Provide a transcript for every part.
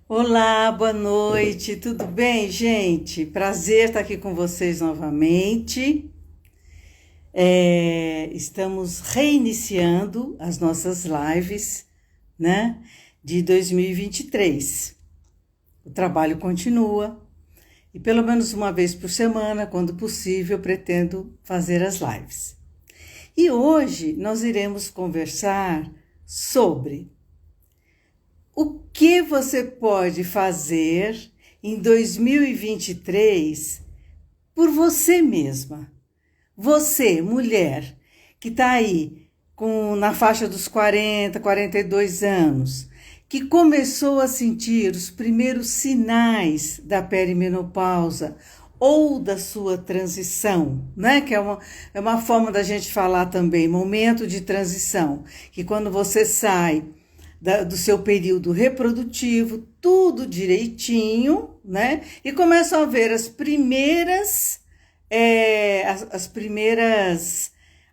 Olá, boa noite, tudo bem, gente? Prazer estar aqui com vocês novamente. Estamos reiniciando as nossas lives, né, de 2023. O trabalho continua e pelo menos uma vez por semana, quando possível, pretendo fazer as lives. E hoje nós iremos conversar sobre o que você pode fazer em 2023 por você mesma. Você, mulher, que está aí na faixa dos 40, 42 anos, que começou a sentir os primeiros sinais da perimenopausa ou da sua transição, né? Que é uma forma da gente falar também, momento de transição, que quando você sai do seu período reprodutivo, tudo direitinho, né? E começam a ver as primeiras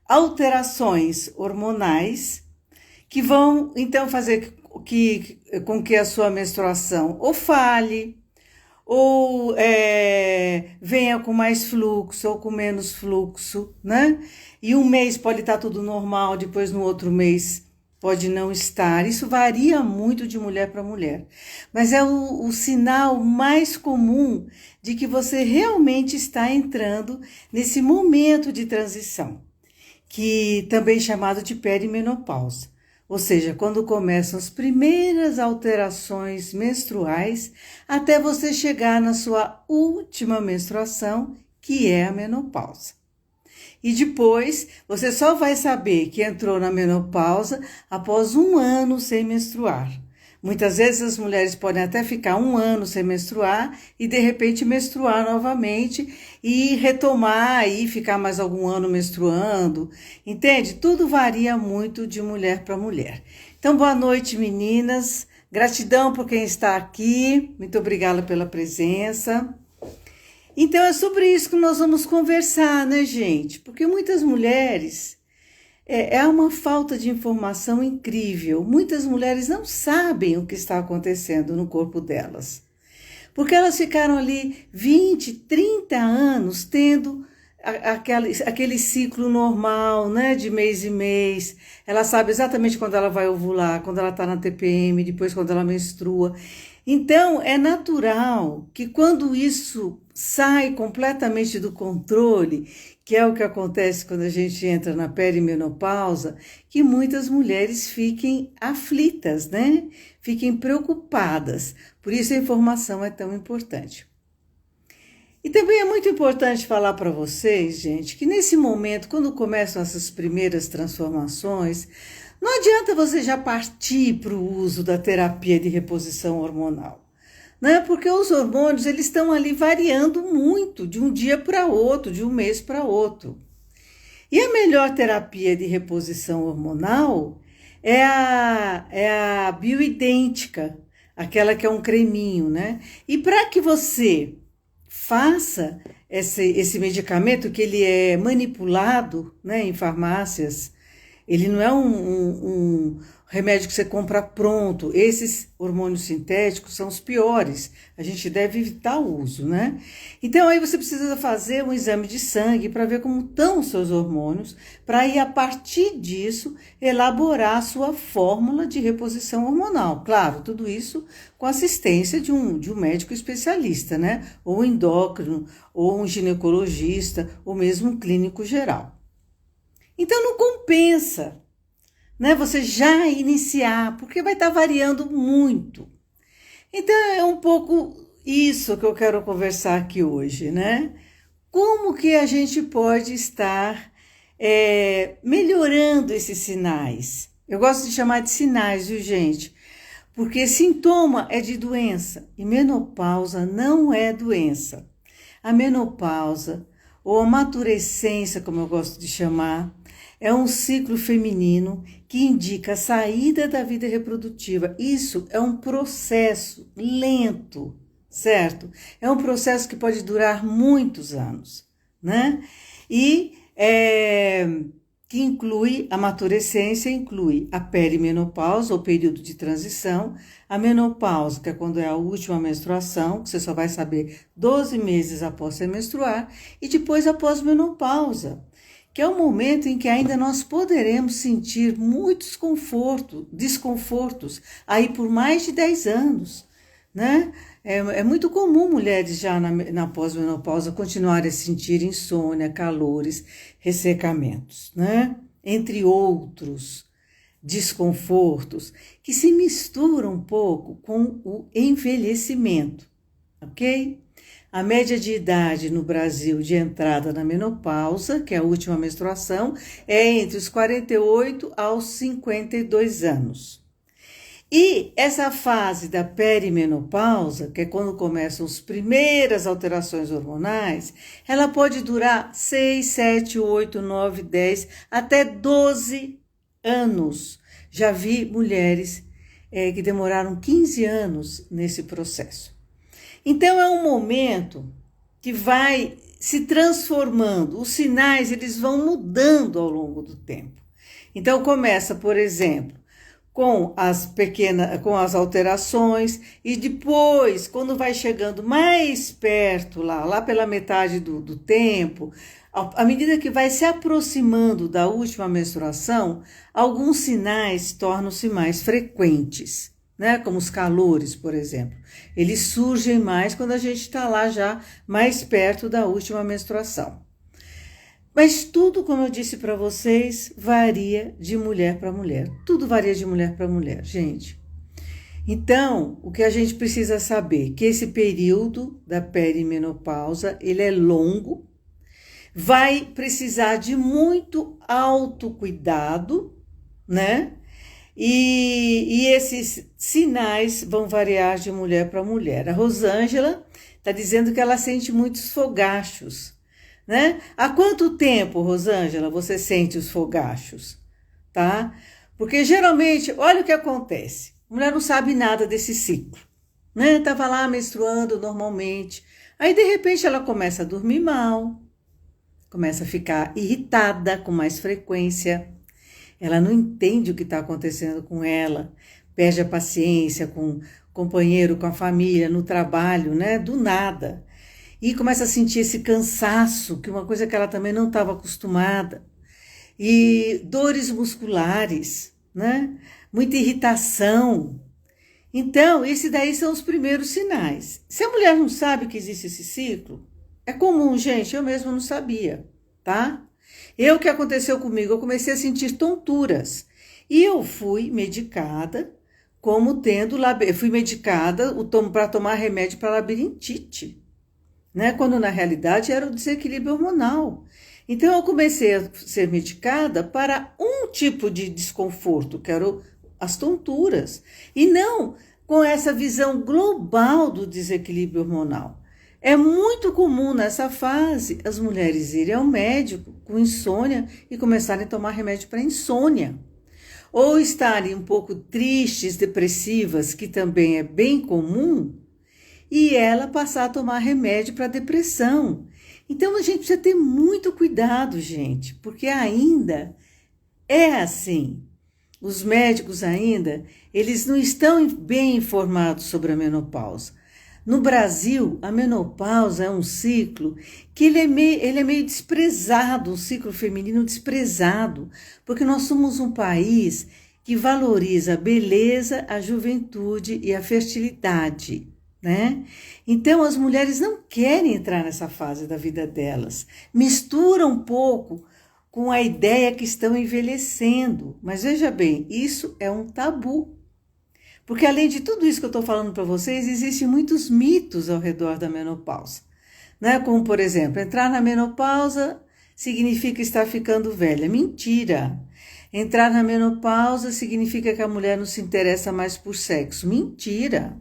alterações hormonais que vão então fazer com que a sua menstruação ou fale, ou venha com mais fluxo ou com menos fluxo, né? E um mês pode estar tudo normal, depois no outro mês pode não estar. Isso varia muito de mulher para mulher, mas é o sinal mais comum de que você realmente está entrando nesse momento de transição, que também é chamado de perimenopausa. Ou seja, quando começam as primeiras alterações menstruais até você chegar na sua última menstruação, que é a menopausa. E depois, você só vai saber que entrou na menopausa após 1 ano sem menstruar. Muitas vezes as mulheres podem até ficar 1 ano sem menstruar e de repente menstruar novamente e retomar e ficar mais algum ano menstruando. Entende? Tudo varia muito de mulher para mulher. Então, boa noite, meninas. Gratidão por quem está aqui. Muito obrigada pela presença. Então é sobre isso que nós vamos conversar, né, gente? Porque muitas mulheres, é uma falta de informação incrível. Muitas mulheres não sabem o que está acontecendo no corpo delas. Porque elas ficaram ali 20, 30 anos tendo aquele ciclo normal, né, de mês em mês. Ela sabe exatamente quando ela vai ovular, quando ela está na TPM, depois quando ela menstrua. Então, é natural que quando isso sai completamente do controle, que é o que acontece quando a gente entra na perimenopausa, que muitas mulheres fiquem aflitas, né? Fiquem preocupadas. Por isso a informação é tão importante. E também é muito importante falar para vocês, gente, que nesse momento, quando começam essas primeiras transformações, não adianta você já partir para o uso da terapia de reposição hormonal, né? Porque os hormônios eles estão ali variando muito de um dia para outro, de um mês para outro. E a melhor terapia de reposição hormonal é a bioidêntica, aquela que é um creminho, né? E para que você faça esse medicamento, que ele é manipulado, né, em farmácias, ele não é um remédio que você compra pronto. Esses hormônios sintéticos são os piores. A gente deve evitar o uso, né? Então, aí você precisa fazer um exame de sangue para ver como estão os seus hormônios, para aí, a partir disso, elaborar a sua fórmula de reposição hormonal. Claro, tudo isso com assistência de um médico especialista, né? Ou endócrino, ou um ginecologista, ou mesmo um clínico geral. Então não compensa, né, você já iniciar, porque vai estar variando muito. Então é um pouco isso que eu quero conversar aqui hoje, né? Como que a gente pode estar melhorando esses sinais? Eu gosto de chamar de sinais, viu, gente? Porque sintoma é de doença e menopausa não é doença. A menopausa, ou a maturescência, como eu gosto de chamar, é um ciclo feminino que indica a saída da vida reprodutiva. Isso é um processo lento, certo? É um processo que pode durar muitos anos, né? E que inclui a maturescência, inclui a perimenopausa, ou período de transição, a menopausa, que é quando é a última menstruação, que você só vai saber 12 meses após você menstruar, e depois a pós-menopausa, que é o momento em que ainda nós poderemos sentir muitos desconfortos, aí por mais de 10 anos, né? É muito comum mulheres já na pós-menopausa continuarem a sentir insônia, calores, ressecamentos, né? Entre outros desconfortos que se misturam um pouco com o envelhecimento, ok? A média de idade no Brasil de entrada na menopausa, que é a última menstruação, é entre os 48 aos 52 anos. E essa fase da perimenopausa, que é quando começam as primeiras alterações hormonais, ela pode durar 6, 7, 8, 9, 10, até 12 anos. Já vi mulheres que demoraram 15 anos nesse processo. Então é um momento que vai se transformando, os sinais eles vão mudando ao longo do tempo. Então começa, por exemplo, com as alterações, e depois, quando vai chegando mais perto, lá pela metade do tempo, à medida que vai se aproximando da última menstruação, alguns sinais tornam-se mais frequentes, né? Como os calores, por exemplo. Eles surgem mais quando a gente está lá já mais perto da última menstruação. Mas tudo, como eu disse para vocês, varia de mulher para mulher. Tudo varia de mulher para mulher, gente. Então, o que a gente precisa saber é que esse período da perimenopausa, ele é longo, vai precisar de muito autocuidado, né? E esses sinais vão variar de mulher para mulher. A Rosângela está dizendo que ela sente muitos fogachos, né? Há quanto tempo, Rosângela, você sente os fogachos, tá? Porque geralmente, olha o que acontece. A mulher não sabe nada desse ciclo, né? Tava lá menstruando normalmente. Aí, de repente, ela começa a dormir mal, começa a ficar irritada com mais frequência. Ela não entende o que está acontecendo com ela, perde a paciência com o companheiro, com a família, no trabalho, né? Do nada. E começa a sentir esse cansaço, que é uma coisa que ela também não estava acostumada. E dores musculares, né? Muita irritação. Então, esses daí são os primeiros sinais. Se a mulher não sabe que existe esse ciclo, é comum, gente, eu mesma não sabia, tá? O que aconteceu comigo? Eu comecei a sentir tonturas. E eu fui medicada fui medicada para tomar remédio para labirintite, né? Quando na realidade era o desequilíbrio hormonal. Então eu comecei a ser medicada para um tipo de desconforto, que eram as tonturas, e não com essa visão global do desequilíbrio hormonal. É muito comum nessa fase as mulheres irem ao médico com insônia e começarem a tomar remédio para insônia, ou estarem um pouco tristes, depressivas, que também é bem comum, e ela passar a tomar remédio para depressão. Então a gente precisa ter muito cuidado, gente, porque ainda é assim. Os médicos ainda, eles não estão bem informados sobre a menopausa. No Brasil, a menopausa é um ciclo que ele é meio desprezado, um ciclo feminino desprezado, porque nós somos um país que valoriza a beleza, a juventude e a fertilidade, né? Então, as mulheres não querem entrar nessa fase da vida delas, misturam um pouco com a ideia que estão envelhecendo. Mas veja bem, isso é um tabu. Porque além de tudo isso que eu estou falando para vocês, existem muitos mitos ao redor da menopausa, né? Como, por exemplo, entrar na menopausa significa estar ficando velha. Mentira! Entrar na menopausa significa que a mulher não se interessa mais por sexo. Mentira!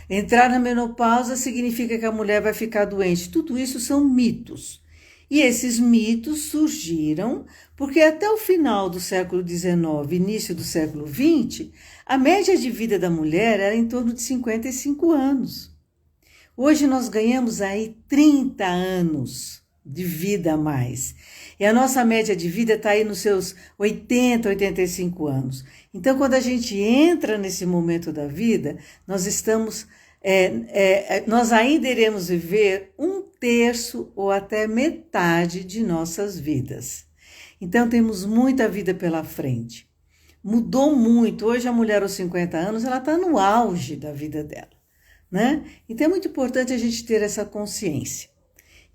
Entrar na menopausa significa que a mulher vai ficar doente. Tudo isso são mitos. E esses mitos surgiram porque até o final do século XIX, início do século XX, a média de vida da mulher era em torno de 55 anos. Hoje nós ganhamos aí 30 anos, de vida a mais. E a nossa média de vida está aí nos seus 80, 85 anos. Então, quando a gente entra nesse momento da vida, nós nós ainda iremos viver 1/3 ou até metade de nossas vidas. Então, temos muita vida pela frente. Mudou muito. Hoje, a mulher aos 50 anos, ela está no auge da vida dela, né? Então, é muito importante a gente ter essa consciência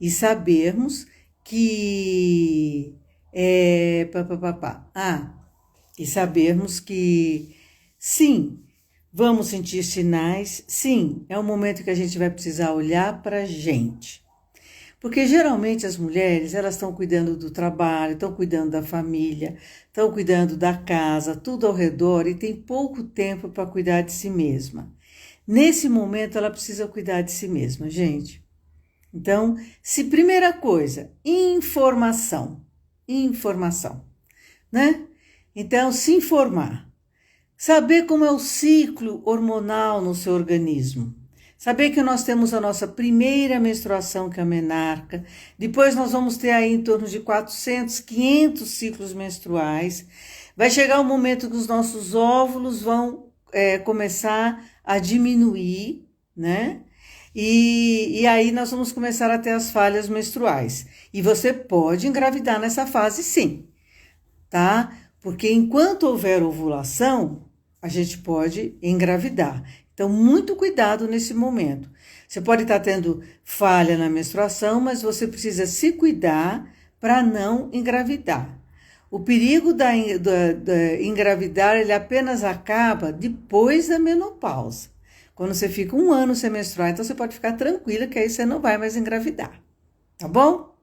e sabermos que e sabermos que sim, vamos sentir sinais, sim, é um momento que a gente vai precisar olhar para a gente. Porque geralmente as mulheres, elas estão cuidando do trabalho, estão cuidando da família, estão cuidando da casa, tudo ao redor e tem pouco tempo para cuidar de si mesma. Nesse momento ela precisa cuidar de si mesma, gente. Então, primeira coisa, informação, né? Então, se informar, saber como é o ciclo hormonal no seu organismo, saber que nós temos a nossa primeira menstruação, que é a menarca, depois nós vamos ter aí em torno de 400, 500 ciclos menstruais, vai chegar um momento que os nossos óvulos vão começar a diminuir, né? E aí nós vamos começar a ter as falhas menstruais. E você pode engravidar nessa fase, sim, tá? Porque enquanto houver ovulação, a gente pode engravidar. Então, muito cuidado nesse momento. Você pode estar tendo falha na menstruação, mas você precisa se cuidar para não engravidar. O perigo da engravidar, ele apenas acaba depois da menopausa. Quando você fica 1 ano sem menstruar, então você pode ficar tranquila que aí você não vai mais engravidar, tá bom?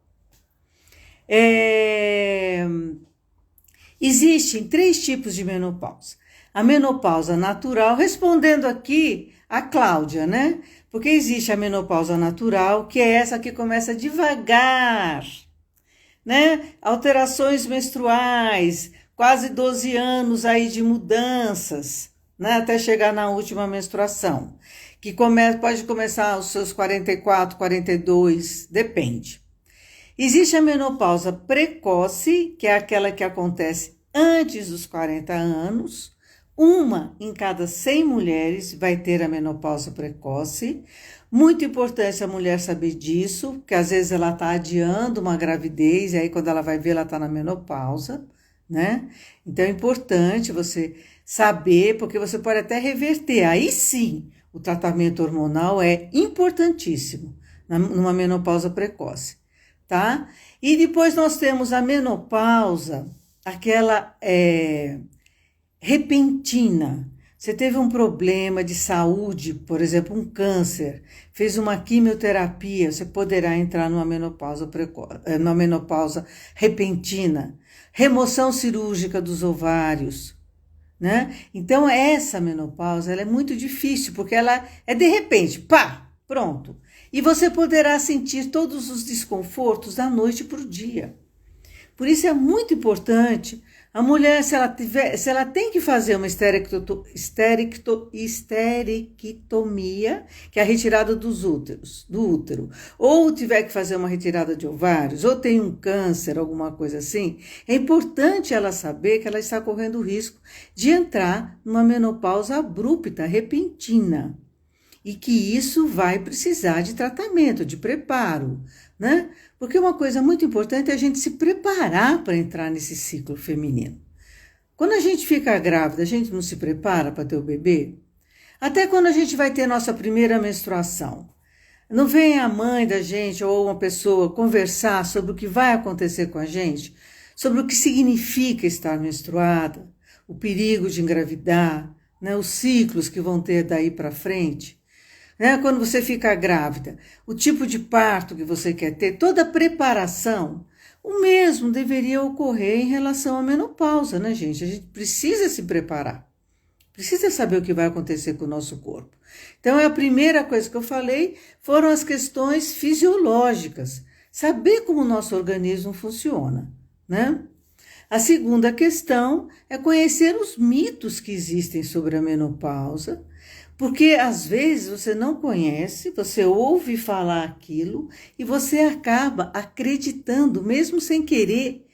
Existem 3 tipos de menopausa. A menopausa natural, respondendo aqui a Cláudia, né? Porque existe a menopausa natural, que é essa que começa devagar, né? Alterações menstruais, quase 12 anos aí de mudanças, né? Até chegar na última menstruação, que pode começar aos seus 44, 42, depende. Existe a menopausa precoce, que é aquela que acontece antes dos 40 anos. 1 em cada 100 mulheres vai ter a menopausa precoce. Muito importante a mulher saber disso, porque às vezes ela está adiando uma gravidez, e aí quando ela vai ver, ela está na menopausa, né? Então é importante você saber, porque você pode até reverter. Aí sim, o tratamento hormonal é importantíssimo numa menopausa precoce, tá? E depois nós temos a menopausa, aquela repentina. Você teve um problema de saúde, por exemplo, um câncer, fez uma quimioterapia, você poderá entrar numa menopausa numa menopausa repentina. Remoção cirúrgica dos ovários, né? Então, essa menopausa, ela é muito difícil, porque ela é de repente, pá, pronto. E você poderá sentir todos os desconfortos da noite para o dia. Por isso é muito importante a mulher, se ela tem que fazer uma histerectomia, que é a retirada do útero, ou tiver que fazer uma retirada de ovários, ou tem um câncer, alguma coisa assim, é importante ela saber que ela está correndo o risco de entrar numa menopausa abrupta, repentina, e que isso vai precisar de tratamento, de preparo, né? Porque uma coisa muito importante é a gente se preparar para entrar nesse ciclo feminino. Quando a gente fica grávida, a gente não se prepara para ter o bebê? Até quando a gente vai ter nossa primeira menstruação. Não vem a mãe da gente ou uma pessoa conversar sobre o que vai acontecer com a gente, sobre o que significa estar menstruada, o perigo de engravidar, né, os ciclos que vão ter daí para frente. Né? Quando você fica grávida, o tipo de parto que você quer ter, toda a preparação, o mesmo deveria ocorrer em relação à menopausa, né, gente? A gente precisa se preparar, precisa saber o que vai acontecer com o nosso corpo. Então, a primeira coisa que eu falei foram as questões fisiológicas, saber como o nosso organismo funciona, né? A segunda questão é conhecer os mitos que existem sobre a menopausa, Porque às vezes você não conhece, você ouve falar aquilo e você acaba acreditando, mesmo sem querer.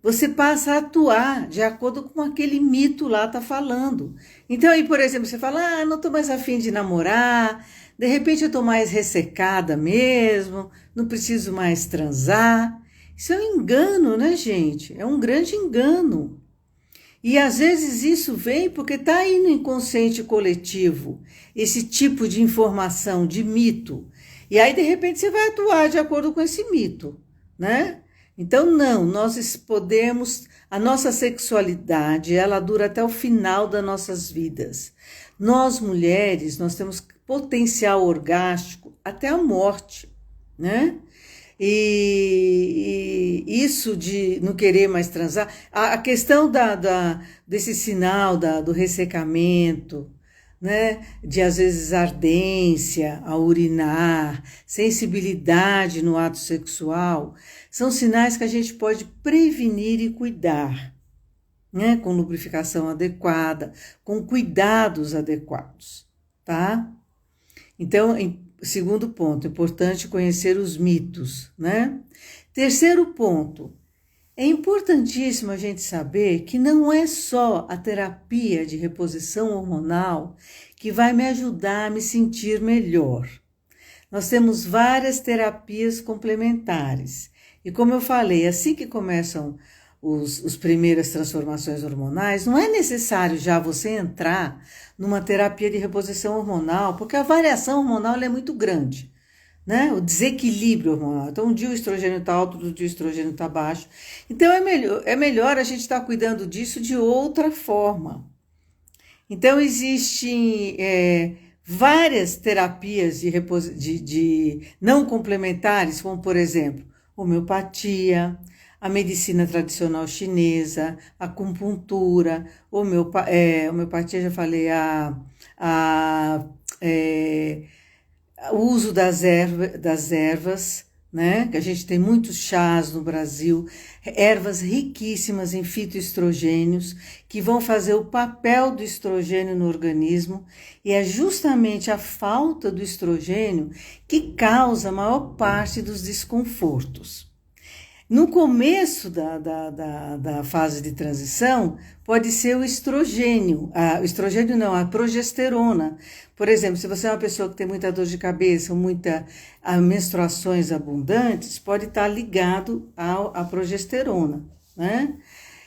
Você passa a atuar de acordo com aquele mito lá está falando. Então aí, por exemplo, você fala, não estou mais afim de namorar, de repente eu estou mais ressecada mesmo, não preciso mais transar. Isso é um engano, né, gente? É um grande engano. E às vezes isso vem porque está aí no inconsciente coletivo, esse tipo de informação, de mito. E aí, de repente, você vai atuar de acordo com esse mito, né? Então, não, nós podemos, a nossa sexualidade, ela dura até o final das nossas vidas. Nós, mulheres, nós temos potencial orgástico até a morte, né? E isso de não querer mais transar, a questão desse sinal do ressecamento, né? De às vezes ardência ao urinar, sensibilidade no ato sexual, são sinais que a gente pode prevenir e cuidar, né? Com lubrificação adequada, com cuidados adequados, tá? Então, segundo ponto, é importante conhecer os mitos, né? Terceiro ponto, é importantíssimo a gente saber que não é só a terapia de reposição hormonal que vai me ajudar a me sentir melhor. Nós temos várias terapias complementares. E como eu falei, assim que começam as primeiras transformações hormonais, não é necessário já você entrar numa terapia de reposição hormonal, porque a variação hormonal é muito grande, né? O desequilíbrio hormonal. Então, um dia o estrogênio está alto, outro dia o estrogênio está baixo. Então, é melhor a gente estar cuidando disso de outra forma. Então, existem várias terapias de não complementares, como, por exemplo, homeopatia, a medicina tradicional chinesa, a acupuntura, homeopatia, já falei, o uso das ervas, né? Que a gente tem muitos chás no Brasil, ervas riquíssimas em fitoestrogênios, que vão fazer o papel do estrogênio no organismo, e é justamente a falta do estrogênio que causa a maior parte dos desconfortos. No começo da fase de transição, pode ser o estrogênio, a progesterona. Por exemplo, se você é uma pessoa que tem muita dor de cabeça, muitas menstruações abundantes, pode estar ligado à progesterona, né?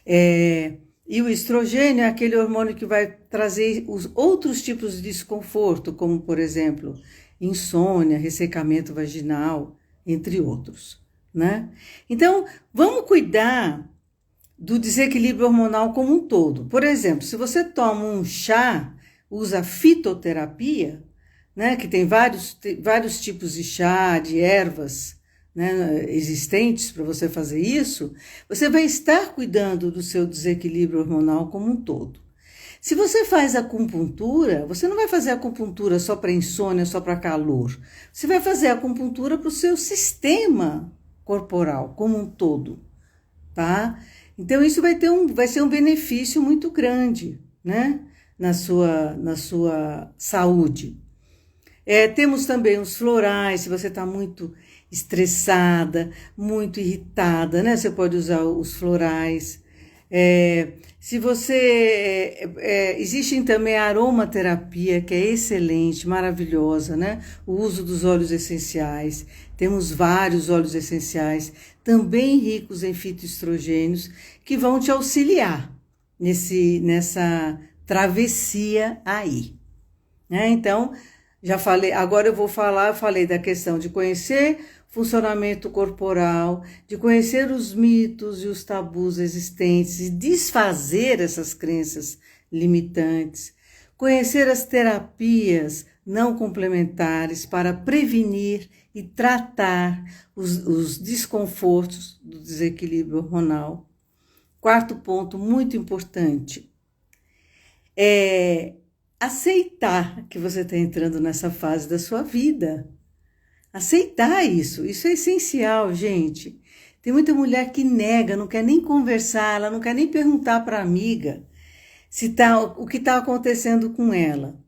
E o estrogênio é aquele hormônio que vai trazer os outros tipos de desconforto, como, por exemplo, insônia, ressecamento vaginal, entre outros, né? Então, vamos cuidar do desequilíbrio hormonal como um todo. Por exemplo, se você toma um chá, usa fitoterapia, né, que tem vários tipos de chá, de ervas, né, existentes para você fazer isso, você vai estar cuidando do seu desequilíbrio hormonal como um todo. Se você faz acupuntura, você não vai fazer acupuntura só para insônia, só para calor. Você vai fazer acupuntura para o seu sistema corporal como um todo, tá? Então isso vai ser um benefício muito grande, né, na sua saúde. Temos também os florais, se você está muito estressada, muito irritada, né, você pode usar os florais. Se você existe também a aromaterapia, que é excelente, maravilhosa, né? O uso dos óleos essenciais. Temos vários óleos essenciais, também ricos em fitoestrogênios, que vão te auxiliar nessa travessia aí, né? Então, já falei, agora eu falei da questão de conhecer funcionamento corporal, de conhecer os mitos e os tabus existentes e desfazer essas crenças limitantes, conhecer as terapias não complementares para prevenir e tratar os desconfortos do desequilíbrio hormonal. Quarto ponto muito importante é aceitar que você está entrando nessa fase da sua vida. Aceitar isso é essencial, gente. Tem muita mulher que nega, não quer nem conversar, ela não quer nem perguntar para a amiga o que está acontecendo com ela.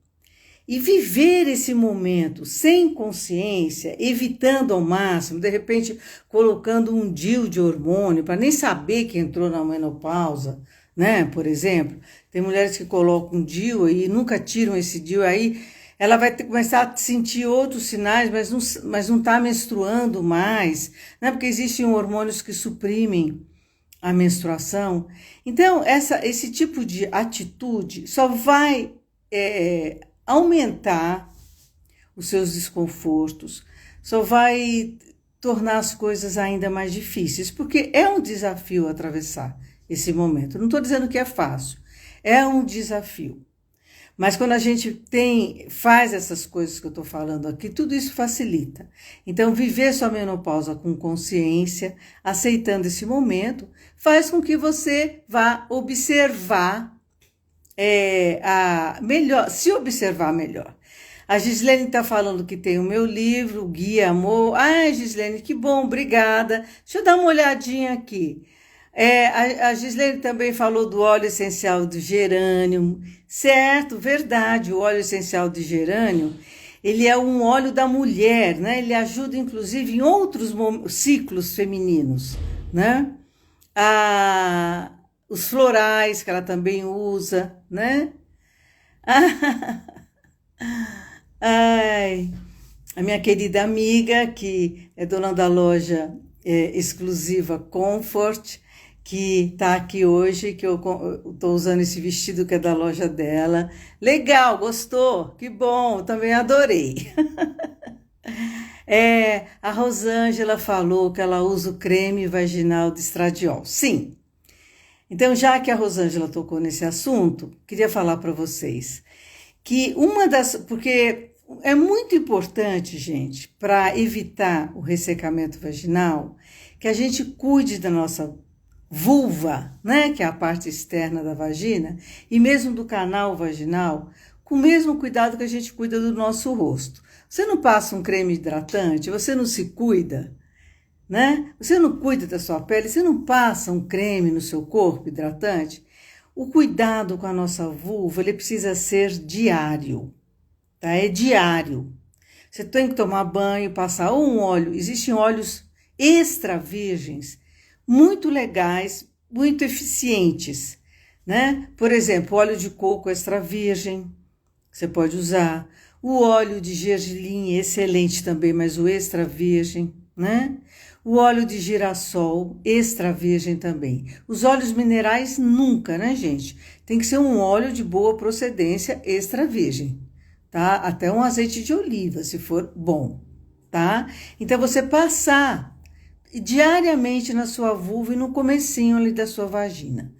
e viver esse momento sem consciência, evitando ao máximo, de repente colocando um DIU de hormônio para nem saber que entrou na menopausa, né? Por exemplo, tem mulheres que colocam um DIU e nunca tiram esse DIU, aí ela vai começar a sentir outros sinais, mas não está menstruando mais, né? Porque existem hormônios que suprimem a menstruação. Então, esse tipo de atitude só vai aumentar os seus desconfortos, só vai tornar as coisas ainda mais difíceis, porque é um desafio atravessar esse momento. Não estou dizendo que é fácil, é um desafio. Mas quando a gente faz essas coisas que eu estou falando aqui, tudo isso facilita. Então, viver sua menopausa com consciência, aceitando esse momento, faz com que você vá observar se observar melhor. A Gislene está falando que tem o meu livro, Guia Amor. Ai, Gislene, que bom, obrigada. Deixa eu dar uma olhadinha aqui. A Gislene também falou do óleo essencial do gerânio, certo? Verdade, o óleo essencial de gerânio, ele é um óleo da mulher, né? Ele ajuda, inclusive, em outros ciclos femininos, né? Os florais que ela também usa, né? Ai, a minha querida amiga, que é dona da loja exclusiva Comfort, que está aqui hoje, que eu estou usando esse vestido que é da loja dela. Legal, gostou? Que bom, também adorei. A Rosângela falou que ela usa o creme vaginal de estradiol. Sim. Então, já que a Rosângela tocou nesse assunto, queria falar para vocês que porque é muito importante, gente, para evitar o ressecamento vaginal, que a gente cuide da nossa vulva, né, que é a parte externa da vagina, e mesmo do canal vaginal, com o mesmo cuidado que a gente cuida do nosso rosto. Você não passa um creme hidratante, você não se cuida, né? Você não cuida da sua pele, você não passa um creme no seu corpo hidratante. O cuidado com a nossa vulva, ele precisa ser diário, tá? É diário. Você tem que tomar banho, passar um óleo. Existem óleos extra virgens, muito legais, muito eficientes, né? Por exemplo, óleo de coco extra virgem, você pode usar. O óleo de gergelim, excelente também, mas o extra virgem, né? O óleo de girassol, extra virgem também. Os óleos minerais nunca, né, gente? Tem que ser um óleo de boa procedência, extra virgem, tá? Até um azeite de oliva, se for bom, tá? Então, você passar diariamente na sua vulva e no comecinho ali da sua vagina.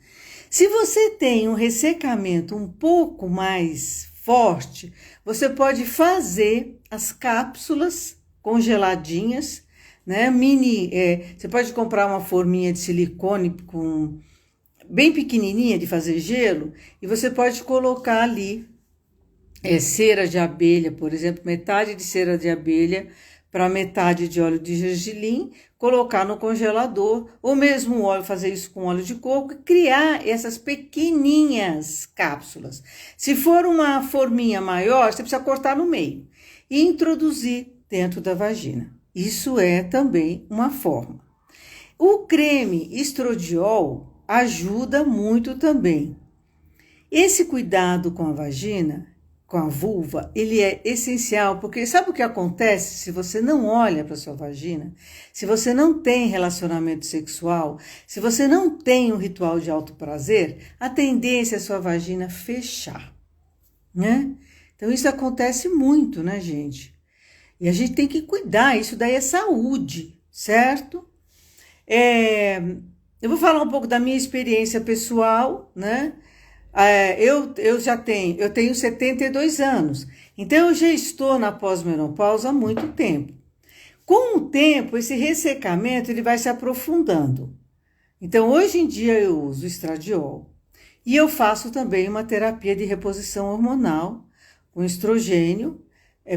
Se você tem um ressecamento um pouco mais forte, você pode fazer as cápsulas congeladinhas, né? Você pode comprar uma forminha de silicone bem pequenininha de fazer gelo e você pode colocar ali cera de abelha, por exemplo, metade de cera de abelha para metade de óleo de gergelim, colocar no congelador, ou mesmo fazer isso com óleo de coco e criar essas pequenininhas cápsulas. Se for uma forminha maior, você precisa cortar no meio e introduzir dentro da vagina. Isso é também uma forma. O creme estradiol ajuda muito também. Esse cuidado com a vagina, com a vulva, ele é essencial, porque sabe o que acontece se você não olha para sua vagina? Se você não tem relacionamento sexual, se você não tem um ritual de autoprazer, a tendência é a sua vagina fechar, né? Então isso acontece muito, né, gente? E a gente tem que cuidar, isso daí é saúde, certo? Eu vou falar um pouco da minha experiência pessoal, né? Eu tenho 72 anos, então eu já estou na pós-menopausa há muito tempo. Com o tempo, esse ressecamento ele vai se aprofundando. Então, hoje em dia eu uso estradiol e eu faço também uma terapia de reposição hormonal com estrogênio,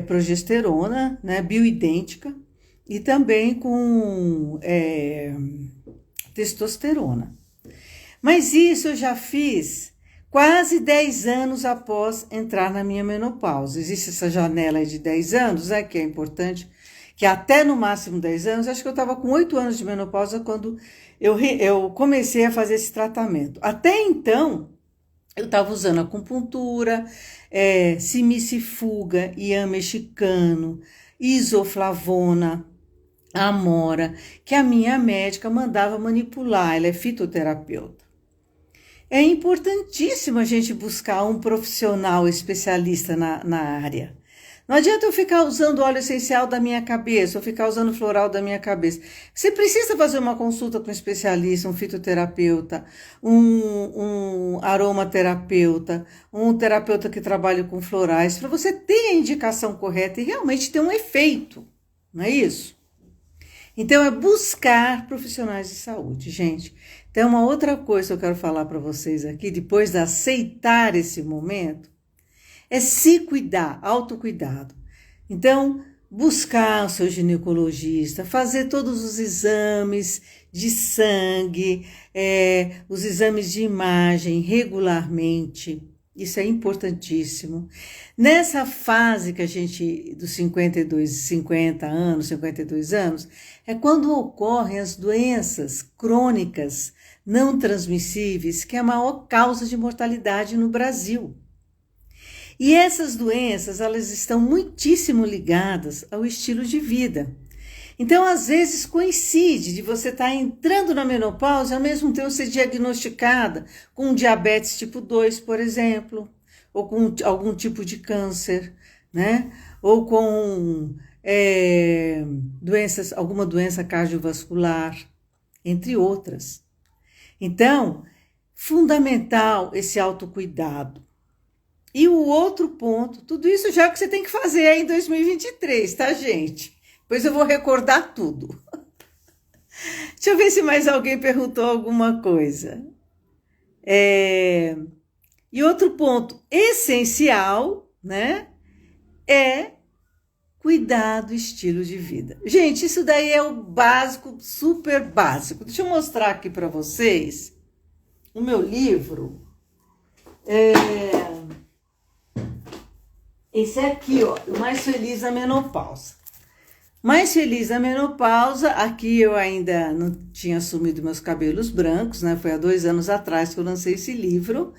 progesterona, né, bioidêntica, e também com testosterona. Mas isso eu já fiz quase 10 anos após entrar na minha menopausa. Existe essa janela de 10 anos, né, que é importante, que até no máximo 10 anos, acho que eu estava com 8 anos de menopausa quando eu comecei a fazer esse tratamento. Até então, eu estava usando acupuntura, simicifuga, iam mexicano, isoflavona, amora, que a minha médica mandava manipular, ela é fitoterapeuta. É importantíssimo a gente buscar um profissional especialista na área. Não adianta eu ficar usando óleo essencial da minha cabeça, ou ficar usando floral da minha cabeça. Você precisa fazer uma consulta com um especialista, um fitoterapeuta, um aromaterapeuta, um terapeuta que trabalha com florais, para você ter a indicação correta e realmente ter um efeito, não é isso? Então, é buscar profissionais de saúde, gente. Então, uma outra coisa que eu quero falar para vocês aqui, depois de aceitar esse momento, é se cuidar, autocuidado. Então, buscar o seu ginecologista, fazer todos os exames de sangue, os exames de imagem regularmente. Isso é importantíssimo. Nessa fase que a gente, dos 50 anos, 52 anos, é quando ocorrem as doenças crônicas não transmissíveis, que é a maior causa de mortalidade no Brasil. E essas doenças, elas estão muitíssimo ligadas ao estilo de vida. Então, às vezes, coincide de você estar entrando na menopausa e, ao mesmo tempo, ser diagnosticada com diabetes tipo 2, por exemplo, ou com algum tipo de câncer, né? Ou com alguma doença cardiovascular, entre outras. Então, fundamental esse autocuidado. E o outro ponto, tudo isso já que você tem que fazer aí em 2023, tá, gente? Depois eu vou recordar tudo. Deixa eu ver se mais alguém perguntou alguma coisa. E outro ponto essencial, né, é cuidar do estilo de vida. Gente, isso daí é o básico, super básico. Deixa eu mostrar aqui para vocês o meu livro. Esse aqui, ó, o Mais Feliz na Menopausa. Mais Feliz na Menopausa, aqui eu ainda não tinha assumido meus cabelos brancos, né? Foi há 2 anos atrás que eu lancei esse livro.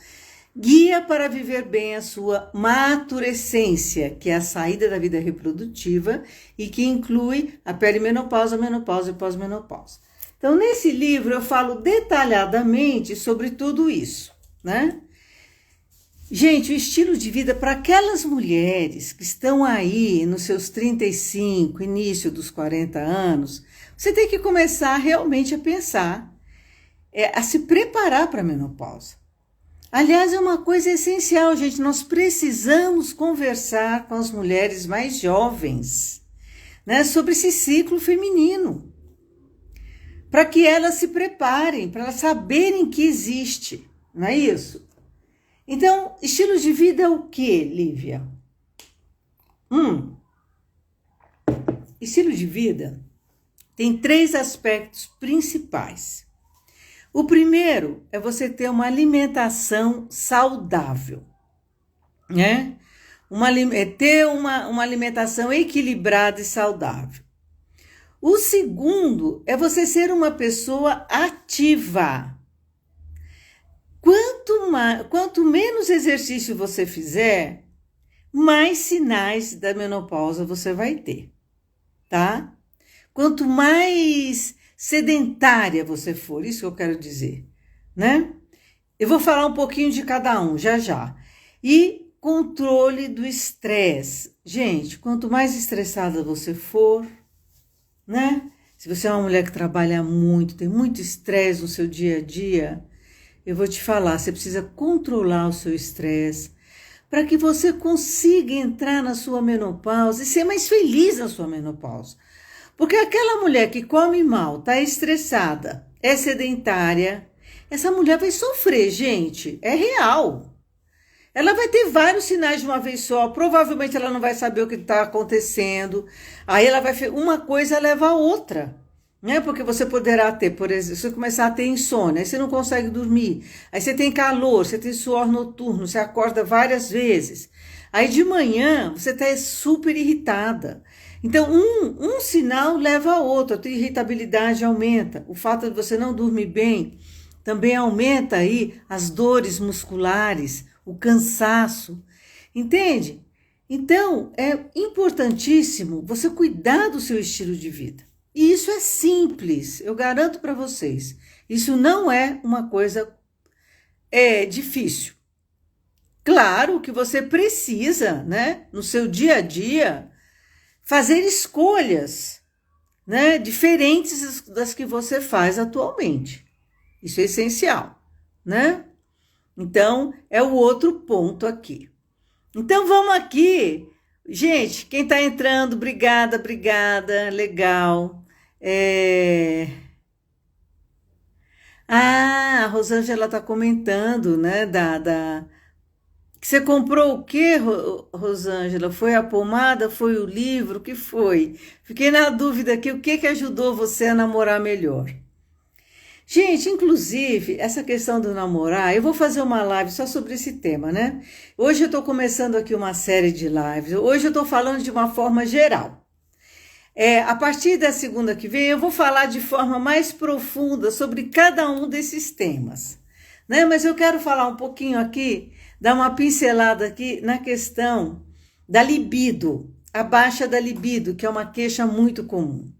Guia para viver bem a sua maturescência, que é a saída da vida reprodutiva e que inclui a perimenopausa, menopausa e pós-menopausa. Então, nesse livro eu falo detalhadamente sobre tudo isso, né? Gente, o estilo de vida para aquelas mulheres que estão aí nos seus 35, início dos 40 anos, você tem que começar realmente a pensar, a se preparar para a menopausa. Aliás, é uma coisa essencial, gente, nós precisamos conversar com as mulheres mais jovens, né, sobre esse ciclo feminino, para que elas se preparem, para elas saberem que existe, não é isso? Então, estilo de vida é o que, Lívia? Estilo de vida tem 3 aspectos principais. O primeiro é você ter uma alimentação saudável, né? Ter uma alimentação equilibrada e saudável. O segundo é você ser uma pessoa ativa. Quanto menos exercício você fizer, mais sinais da menopausa você vai ter, tá? Quanto mais sedentária você for, isso que eu quero dizer, né? Eu vou falar um pouquinho de cada um, já. E controle do estresse. Gente, quanto mais estressada você for, né? Se você é uma mulher que trabalha muito, tem muito estresse no seu dia a dia, eu vou te falar, você precisa controlar o seu estresse para que você consiga entrar na sua menopausa e ser mais feliz na sua menopausa. Porque aquela mulher que come mal, está estressada, é sedentária, essa mulher vai sofrer, gente, é real. Ela vai ter vários sinais de uma vez só, provavelmente ela não vai saber o que está acontecendo, aí ela vai, uma coisa leva a outra. né? Porque você poderá ter, por exemplo, se você começar a ter insônia, aí você não consegue dormir, aí você tem calor, você tem suor noturno, você acorda várias vezes. Aí de manhã você está super irritada. Então, um sinal leva a outro, a tua irritabilidade aumenta. O fato de você não dormir bem também aumenta aí as dores musculares, o cansaço. Entende? Então, é importantíssimo você cuidar do seu estilo de vida. E isso é simples, eu garanto para vocês. Isso não é uma coisa difícil. Claro que você precisa, né, no seu dia a dia, fazer escolhas, né, diferentes das que você faz atualmente. Isso é essencial, né? Então, é o outro ponto aqui. Então, vamos aqui. Gente, quem está entrando, obrigada, legal. A Rosângela está comentando, né, que você comprou o quê, Rosângela? Foi a pomada? Foi o livro? O que foi? Fiquei na dúvida aqui, o que ajudou você a namorar melhor? Gente, inclusive, essa questão do namorar, eu vou fazer uma live só sobre esse tema, né? Hoje eu estou começando aqui uma série de lives, hoje eu estou falando de uma forma geral. A partir da segunda que vem, eu vou falar de forma mais profunda sobre cada um desses temas, né? Mas eu quero falar um pouquinho aqui, dar uma pincelada aqui na questão da libido, a baixa da libido, que é uma queixa muito comum.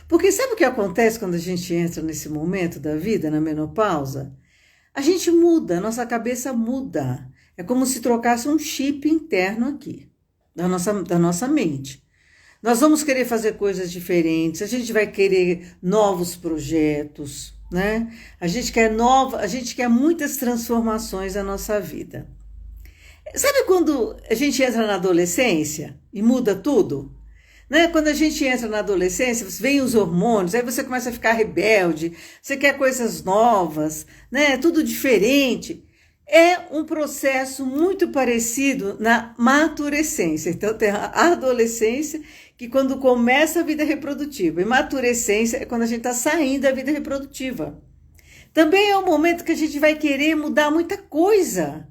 Porque sabe o que acontece quando a gente entra nesse momento da vida, na menopausa? A gente muda, a nossa cabeça muda. É como se trocasse um chip interno aqui, da nossa mente. Nós vamos querer fazer coisas diferentes, a gente vai querer novos projetos, né? A gente quer muitas transformações na nossa vida. Sabe quando a gente entra na adolescência e muda tudo? Né? Quando a gente entra na adolescência, vem os hormônios, aí você começa a ficar rebelde, você quer coisas novas, né? Tudo diferente. É um processo muito parecido na maturescência. Então, tem a adolescência, que quando começa a vida reprodutiva, e maturescência é quando a gente está saindo da vida reprodutiva. Também é um momento que a gente vai querer mudar muita coisa.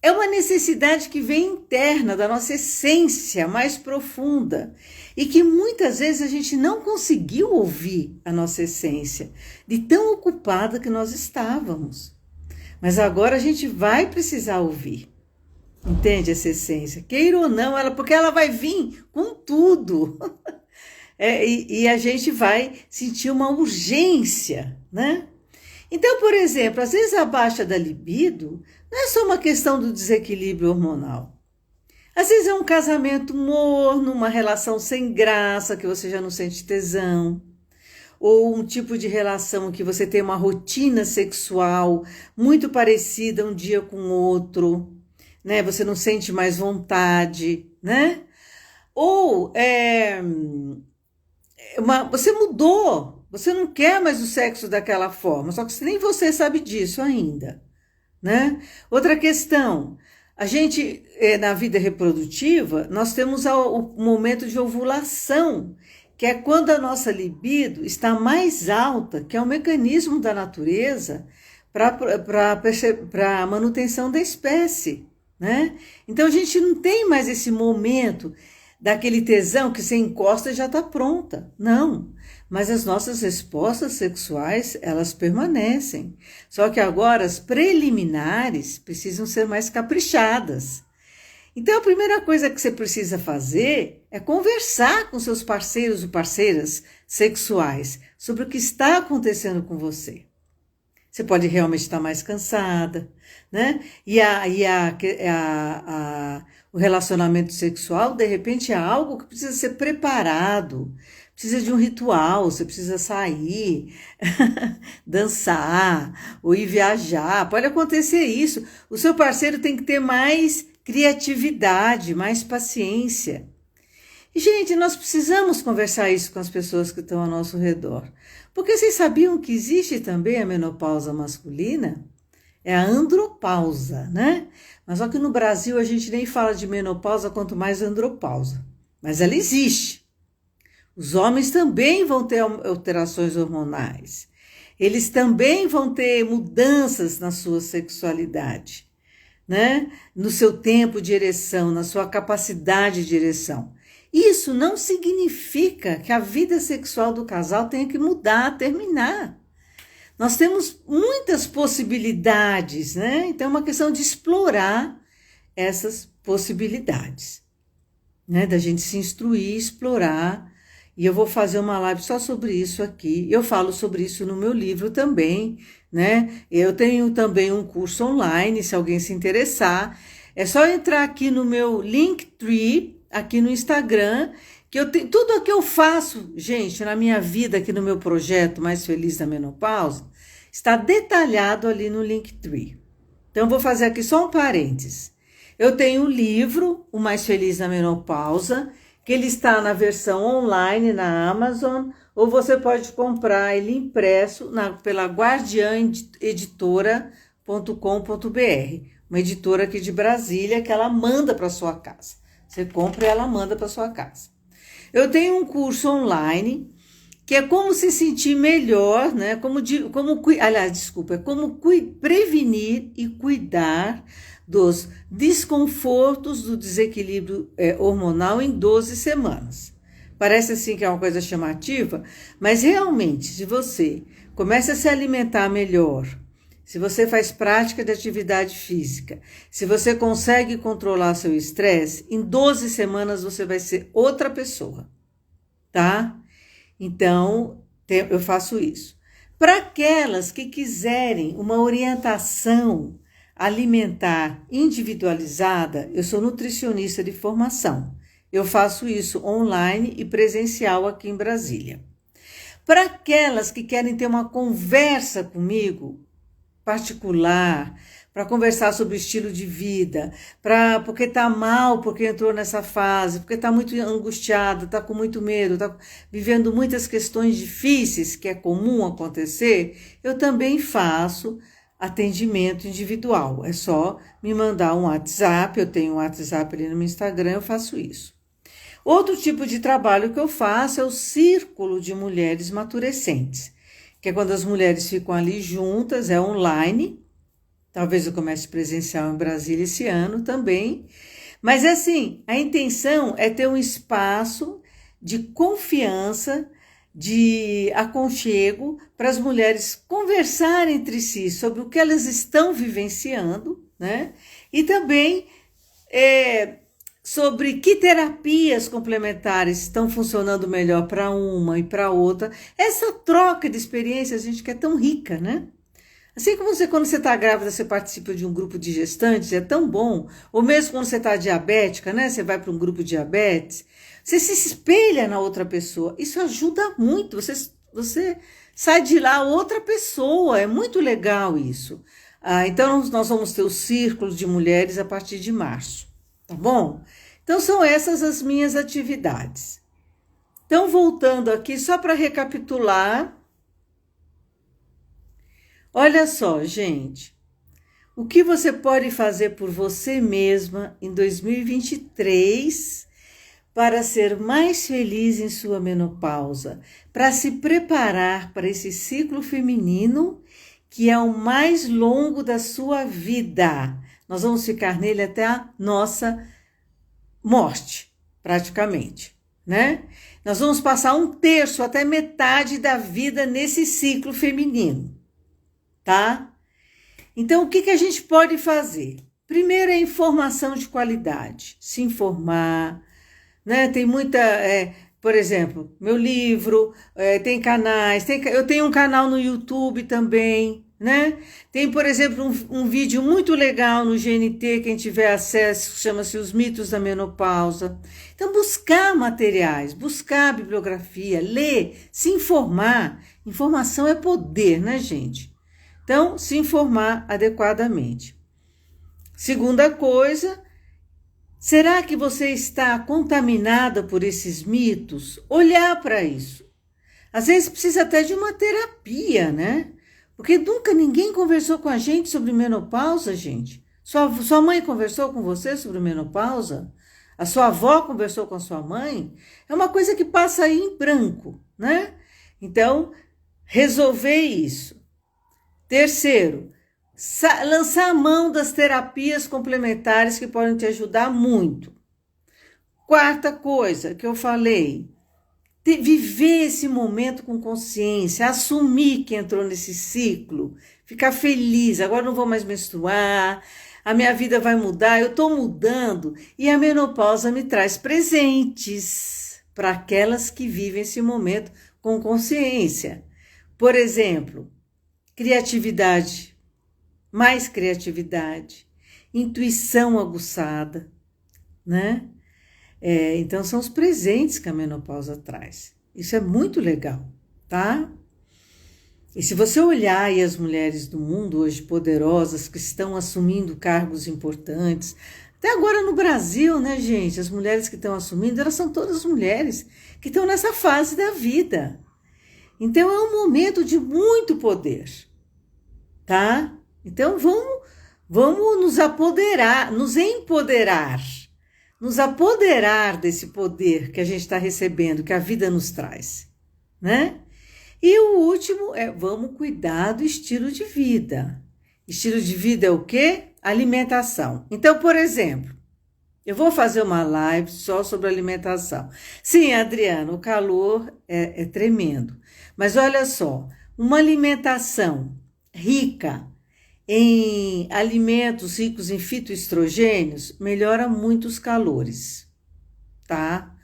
É uma necessidade que vem interna, da nossa essência mais profunda, e que muitas vezes a gente não conseguiu ouvir a nossa essência, de tão ocupada que nós estávamos. Mas agora a gente vai precisar ouvir. Entende essa essência? Queira ou não, porque ela vai vir com tudo. E a gente vai sentir uma urgência, né? Então, por exemplo, às vezes a baixa da libido não é só uma questão do desequilíbrio hormonal. Às vezes é um casamento morno, uma relação sem graça, que você já não sente tesão. Ou um tipo de relação que você tem uma rotina sexual muito parecida um dia com o outro, né? Você não sente mais vontade, né? Ou você mudou, você não quer mais o sexo daquela forma, só que nem você sabe disso ainda, né? Outra questão, a gente, na vida reprodutiva, nós temos o momento de ovulação, que é quando a nossa libido está mais alta, que é um mecanismo da natureza para a manutenção da espécie, né? Então a gente não tem mais esse momento daquele tesão que você encosta e já está pronta. Não, mas as nossas respostas sexuais, elas permanecem. Só que agora as preliminares precisam ser mais caprichadas. Então, a primeira coisa que você precisa fazer é conversar com seus parceiros ou parceiras sexuais sobre o que está acontecendo com você. Você pode realmente estar mais cansada, né? O relacionamento sexual, de repente, é algo que precisa ser preparado, precisa de um ritual, você precisa sair, dançar, ou ir viajar, pode acontecer isso. O seu parceiro tem que ter mais criatividade, mais paciência. E, gente, nós precisamos conversar isso com as pessoas que estão ao nosso redor. Porque vocês sabiam que existe também a menopausa masculina? É a andropausa, né? Mas só que no Brasil a gente nem fala de menopausa, quanto mais andropausa. Mas ela existe. Os homens também vão ter alterações hormonais. Eles também vão ter mudanças na sua sexualidade, né? No seu tempo de ereção, na sua capacidade de ereção. Isso não significa que a vida sexual do casal tenha que mudar, terminar. Nós temos muitas possibilidades, né? Então é uma questão de explorar essas possibilidades, né? Da gente se instruir, explorar. E eu vou fazer uma live só sobre isso aqui. Eu falo sobre isso no meu livro também, né? Eu tenho também um curso online, se alguém se interessar. É só entrar aqui no meu Linktree, aqui no Instagram, que eu tenho tudo o que eu faço, gente, na minha vida, aqui no meu projeto Mais Feliz na Menopausa, está detalhado ali no Linktree. Então, eu vou fazer aqui só um parênteses. Eu tenho um livro, O Mais Feliz na Menopausa, que ele está na versão online na Amazon, ou você pode comprar ele impresso pela guardianeditora.com.br, uma editora aqui de Brasília que ela manda para sua casa. Você compra e ela manda para sua casa. Eu tenho um curso online que é como se sentir melhor, né? Como prevenir e cuidar dos desconfortos do desequilíbrio hormonal em 12 semanas. Parece assim que é uma coisa chamativa, mas realmente, se você começa a se alimentar melhor, se você faz prática de atividade física, se você consegue controlar seu estresse, em 12 semanas você vai ser outra pessoa, tá? Então, eu faço isso. Para aquelas que quiserem uma orientação alimentar individualizada, eu sou nutricionista de formação. Eu faço isso online e presencial aqui em Brasília. Para aquelas que querem ter uma conversa comigo, particular, para conversar sobre o estilo de vida, porque está mal, porque entrou nessa fase, porque está muito angustiado, está com muito medo, está vivendo muitas questões difíceis, que é comum acontecer, eu também faço atendimento individual. É só me mandar um WhatsApp, eu tenho um WhatsApp ali no meu Instagram, eu faço isso. Outro tipo de trabalho que eu faço é o Círculo de Mulheres Maturecentes, que é quando as mulheres ficam ali juntas, é online. Talvez eu comece presencial em Brasília esse ano também. Mas assim, a intenção é ter um espaço de confiança, de aconchego, para as mulheres conversarem entre si sobre o que elas estão vivenciando, né? E também sobre que terapias complementares estão funcionando melhor para uma e para outra. Essa troca de experiências, gente, que é tão rica, né? Assim como quando você está grávida, você participa de um grupo de gestantes, é tão bom. Ou mesmo quando você está diabética, né? Você vai para um grupo de diabetes, você se espelha na outra pessoa. Isso ajuda muito. Você sai de lá outra pessoa. É muito legal isso. Então, nós vamos ter o Círculo de Mulheres a partir de março. Tá bom? Então, são essas as minhas atividades. Então, voltando aqui, só para recapitular. Olha só, gente, o que você pode fazer por você mesma em 2023 para ser mais feliz em sua menopausa, para se preparar para esse ciclo feminino que é o mais longo da sua vida. Nós vamos ficar nele até a nossa morte, praticamente, né? Nós vamos passar 1/3 até metade da vida nesse ciclo feminino. Tá? Então, o que a gente pode fazer? Primeiro é informação de qualidade, se informar, né? Tem muita, por exemplo, meu livro, tem canais, eu tenho um canal no YouTube também, né? Tem, por exemplo, um vídeo muito legal no GNT, quem tiver acesso, chama-se Os Mitos da Menopausa. Então, buscar materiais, buscar bibliografia, ler, se informar. Informação é poder, né, gente? Então, se informar adequadamente. Segunda coisa, será que você está contaminada por esses mitos? Olhar para isso. Às vezes precisa até de uma terapia, né? Porque nunca ninguém conversou com a gente sobre menopausa, gente. Sua mãe conversou com você sobre menopausa? a sua avó conversou com a sua mãe, é uma coisa que passa aí em branco, né? Então, resolver isso. Terceiro, lançar a mão das terapias complementares que podem te ajudar muito. Quarta coisa que eu falei, viver esse momento com consciência, assumir que entrou nesse ciclo, ficar feliz, agora não vou mais menstruar, a minha vida vai mudar, eu estou mudando e a menopausa me traz presentes para aquelas que vivem esse momento com consciência. Por exemplo, criatividade, mais criatividade, intuição aguçada, né? Então, são os presentes que a menopausa traz. Isso é muito legal, tá? E se você olhar aí as mulheres do mundo hoje poderosas que estão assumindo cargos importantes, até agora no Brasil, né, gente? As mulheres que estão assumindo, elas são todas mulheres que estão nessa fase da vida. Então, é um momento de muito poder, tá? Então, vamos nos apoderar, nos apoderar desse poder que a gente está recebendo, que a vida nos traz, né? E o último é, vamos cuidar do estilo de vida. Estilo de vida é o quê? Alimentação. Então, por exemplo, eu vou fazer uma live só sobre alimentação. Sim, Adriana, o calor é tremendo. Mas olha só, uma alimentação rica em alimentos ricos em fitoestrogênios melhora muito os calores, tá?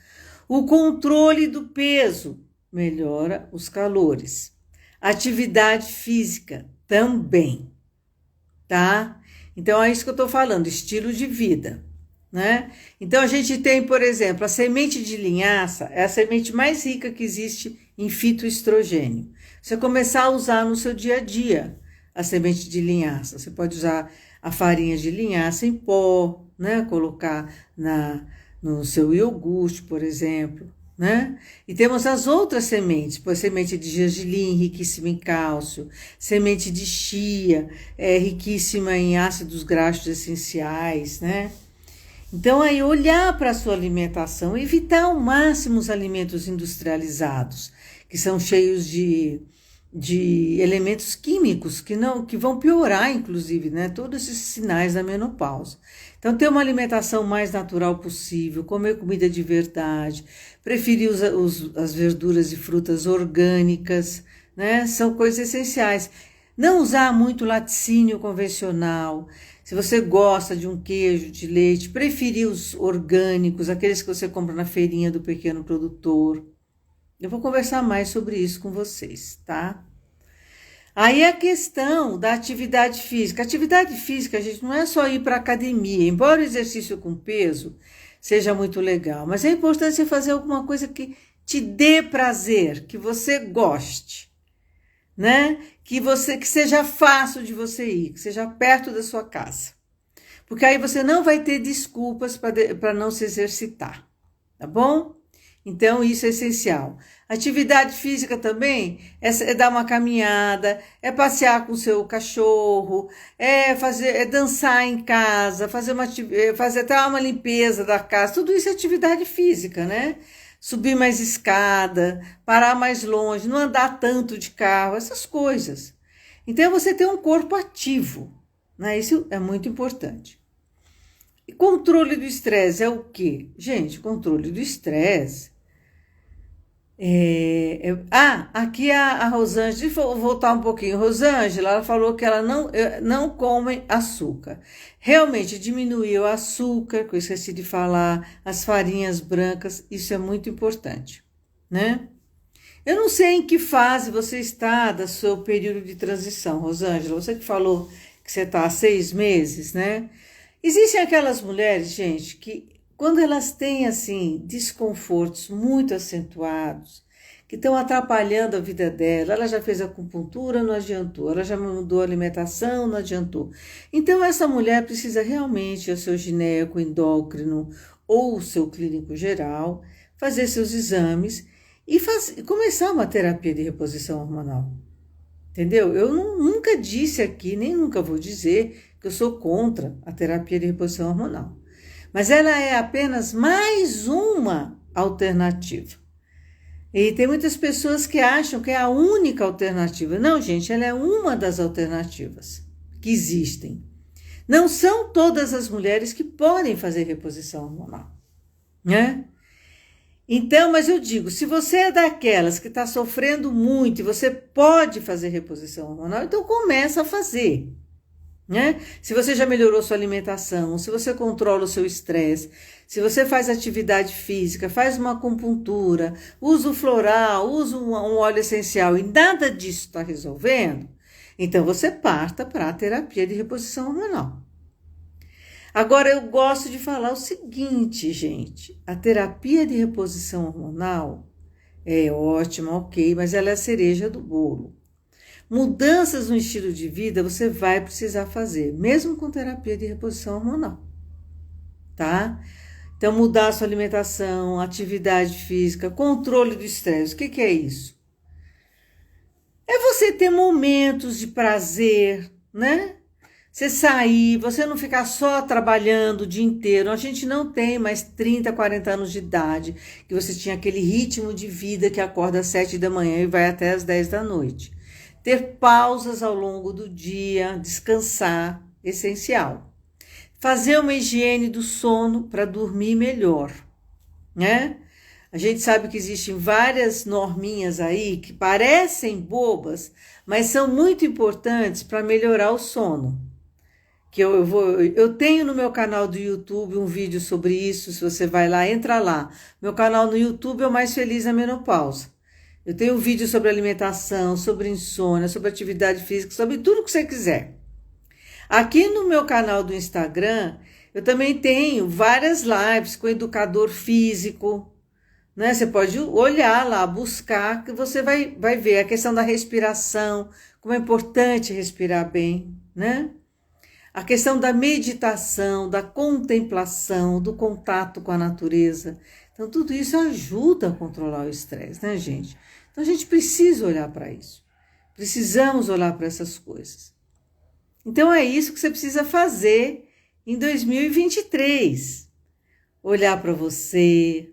O controle do peso melhora os calores. Atividade física também, tá? Então é isso que eu tô falando, estilo de vida, né? Então a gente tem, por exemplo, a semente de linhaça, é a semente mais rica que existe em fitoestrogênio. Você começar a usar no seu dia a dia a semente de linhaça. Você pode usar a farinha de linhaça em pó, né? Colocar no seu iogurte, por exemplo, né? E temos as outras sementes, por semente de gergelim, riquíssima em cálcio, semente de chia, riquíssima em ácidos graxos essenciais, né? Então, aí, olhar para a sua alimentação, evitar ao máximo os alimentos industrializados, que são cheios de elementos químicos que vão piorar, inclusive, né, todos esses sinais da menopausa. Então, ter uma alimentação mais natural possível, comer comida de verdade, preferir as verduras e frutas orgânicas, né, são coisas essenciais. Não usar muito laticínio convencional. Se você gosta de um queijo, de leite, preferir os orgânicos, aqueles que você compra na feirinha do pequeno produtor. Eu vou conversar mais sobre isso com vocês, tá? Aí a questão da atividade física. Atividade física, gente, não é só ir para a academia. Embora o exercício com peso seja muito legal, mas é importante você fazer alguma coisa que te dê prazer, que você goste, né? Que seja fácil de você ir, que seja perto da sua casa. Porque aí você não vai ter desculpas para não se exercitar, tá bom? Então, isso é essencial. Atividade física também é dar uma caminhada, é passear com o seu cachorro, é dançar em casa, fazer até uma limpeza da casa. Tudo isso é atividade física, né? Subir mais escada, parar mais longe, não andar tanto de carro, essas coisas. Então, você ter um corpo ativo, né? Isso é muito importante. E controle do estresse é o quê? Gente, controle do estresse. Aqui a Rosângela, vou voltar um pouquinho. Rosângela, ela falou que ela não come açúcar. Realmente diminuiu o açúcar, que eu esqueci de falar, as farinhas brancas, isso é muito importante, né? Eu não sei em que fase você está do seu período de transição, Rosângela. Você que falou que você está há 6 meses, né? Existem aquelas mulheres, gente, que quando elas têm, assim, desconfortos muito acentuados, que estão atrapalhando a vida dela, ela já fez acupuntura, não adiantou, ela já mudou a alimentação, não adiantou. Então, essa mulher precisa realmente ir ao seu gineco, endócrino ou o seu clínico geral, fazer seus exames e começar uma terapia de reposição hormonal. Entendeu? Eu nunca disse aqui, nem nunca vou dizer que eu sou contra a terapia de reposição hormonal. mas ela é apenas mais uma alternativa. E tem muitas pessoas que acham que é a única alternativa. Não, gente, ela é uma das alternativas que existem. Não são todas as mulheres que podem fazer reposição hormonal, né? Então, mas eu digo, se você é daquelas que está sofrendo muito e você pode fazer reposição hormonal, então começa a fazer, né? Se você já melhorou sua alimentação, se você controla o seu estresse, se você faz atividade física, faz uma acupuntura, usa o floral, usa um óleo essencial e nada disso está resolvendo, então você parta para a terapia de reposição hormonal. Agora, eu gosto de falar o seguinte, gente, a terapia de reposição hormonal é ótima, ok, mas ela é a cereja do bolo. Mudanças no estilo de vida você vai precisar fazer, mesmo com terapia de reposição hormonal, tá? Então, mudar a sua alimentação, atividade física, controle do estresse, o que é isso? É você ter momentos de prazer, né? Você sair, você não ficar só trabalhando o dia inteiro. A gente não tem mais 30, 40 anos de idade, que você tinha aquele ritmo de vida que acorda às 7 da manhã e vai até às 10 da noite. Ter pausas ao longo do dia, descansar, essencial. Fazer uma higiene do sono para dormir melhor, né? A gente sabe que existem várias norminhas aí que parecem bobas, mas são muito importantes para melhorar o sono. Eu tenho no meu canal do YouTube um vídeo sobre isso, se você vai lá, entra lá. Meu canal no YouTube é o Mais Feliz na Menopausa. Eu tenho um vídeo sobre alimentação, sobre insônia, sobre atividade física, sobre tudo que você quiser. Aqui no meu canal do Instagram, eu também tenho várias lives com educador físico, né? Você pode olhar lá, buscar, que você vai ver a questão da respiração, como é importante respirar bem, né? A questão da meditação, da contemplação, do contato com a natureza. Então, tudo isso ajuda a controlar o estresse, né, gente? Então, a gente precisa olhar para isso. Precisamos olhar para essas coisas. Então, é isso que você precisa fazer em 2023. Olhar para você,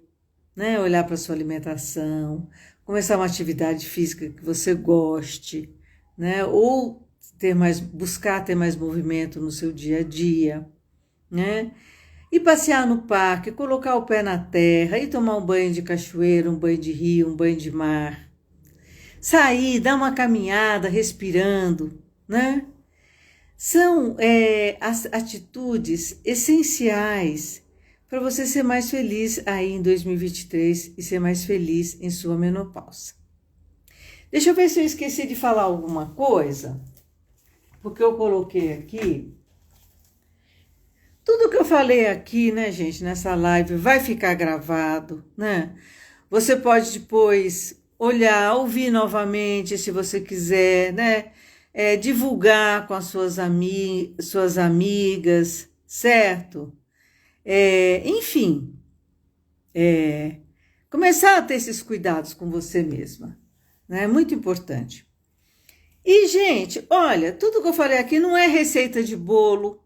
né? Olhar para a sua alimentação, começar uma atividade física que você goste, né? Ou buscar ter mais movimento no seu dia a dia, né? E passear no parque, colocar o pé na terra, e tomar um banho de cachoeira, um banho de rio, um banho de mar. Sair, dar uma caminhada, respirando, né? São as atitudes essenciais para você ser mais feliz aí em 2023 e ser mais feliz em sua menopausa. Deixa eu ver se eu esqueci de falar alguma coisa. Porque eu coloquei aqui, tudo que eu falei aqui, né, gente, nessa live vai ficar gravado, né? Você pode depois olhar, ouvir novamente, se você quiser, né? Divulgar com as suas amigas, certo? Enfim, começar a ter esses cuidados com você mesma, né? É muito importante. E, gente, olha, tudo que eu falei aqui não é receita de bolo.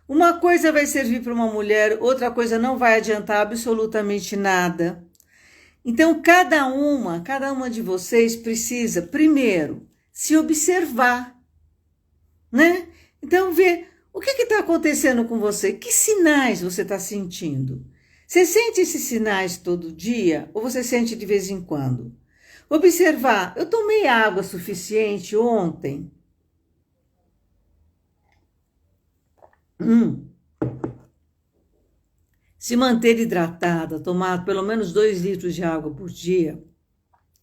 Uma coisa vai servir para uma mulher, outra coisa não vai adiantar absolutamente nada. Então, cada uma de vocês precisa, primeiro, se observar, né? Então, ver o que está acontecendo com você, que sinais você está sentindo. Você sente esses sinais todo dia ou você sente de vez em quando? Observar, eu tomei água suficiente ontem? Se manter hidratada, tomar pelo menos 2 litros de água por dia,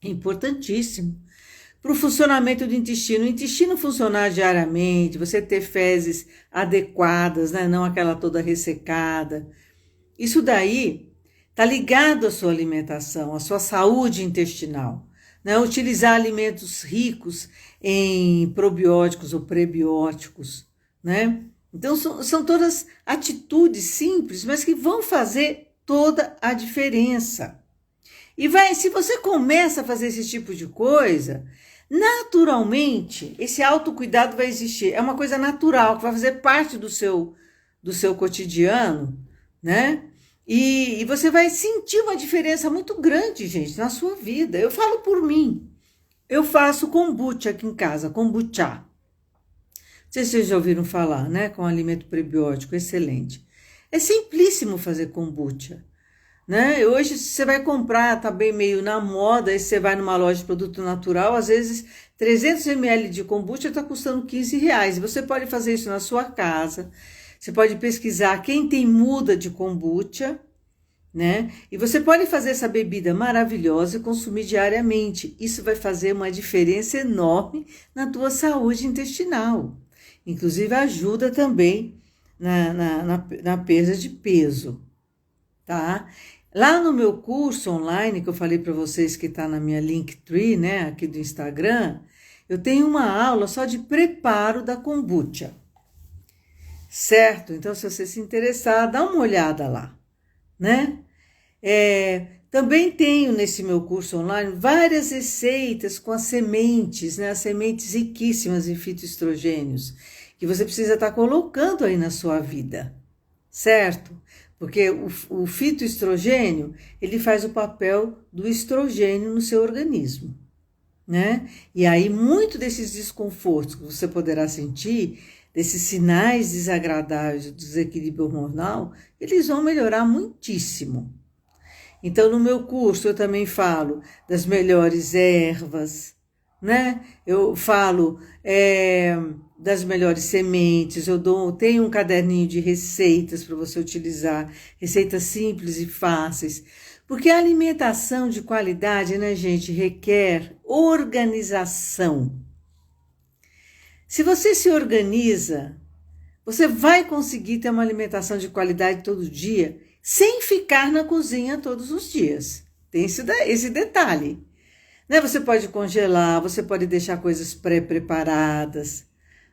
é importantíssimo para o funcionamento do intestino. O intestino funcionar diariamente, você ter fezes adequadas, né? Não aquela toda ressecada. Isso daí está ligado à sua alimentação, à sua saúde intestinal. Né? Utilizar alimentos ricos em probióticos ou prebióticos, né? Então, são todas atitudes simples, mas que vão fazer toda a diferença. E se você começa a fazer esse tipo de coisa, naturalmente, esse autocuidado vai existir. É uma coisa natural, que vai fazer parte do seu cotidiano, né? E você vai sentir uma diferença muito grande, gente, na sua vida. Eu falo por mim. Eu faço kombucha aqui em casa, kombucha. Não sei se vocês já ouviram falar, né? Com alimento prebiótico, excelente. É simplíssimo fazer kombucha, né? Hoje você vai comprar, tá bem meio na moda, aí você vai numa loja de produto natural, às vezes 300 ml de kombucha está custando R$ 15. E você pode fazer isso na sua casa. Você pode pesquisar quem tem muda de kombucha, né? E você pode fazer essa bebida maravilhosa e consumir diariamente. Isso vai fazer uma diferença enorme na tua saúde intestinal. Inclusive ajuda também na perda de peso, tá? Lá no meu curso online, que eu falei para vocês que está na minha Linktree, né, aqui do Instagram, eu tenho uma aula só de preparo da kombucha. Certo? Então, se você se interessar, dá uma olhada lá, né? Também tenho nesse meu curso online várias receitas com as sementes, né? As sementes riquíssimas em fitoestrogênios, que você precisa estar colocando aí na sua vida, certo? Porque o fitoestrogênio, ele faz o papel do estrogênio no seu organismo, né? E aí, muito desses desconfortos que você poderá sentir, desses sinais desagradáveis do desequilíbrio hormonal, eles vão melhorar muitíssimo. Então, no meu curso, eu também falo das melhores ervas, né? Eu falo das melhores sementes, tenho um caderninho de receitas para você utilizar, receitas simples e fáceis, porque a alimentação de qualidade, né, gente, requer organização. Se você se organiza, você vai conseguir ter uma alimentação de qualidade todo dia, sem ficar na cozinha todos os dias. Tem esse detalhe, né? Você pode congelar, você pode deixar coisas pré-preparadas,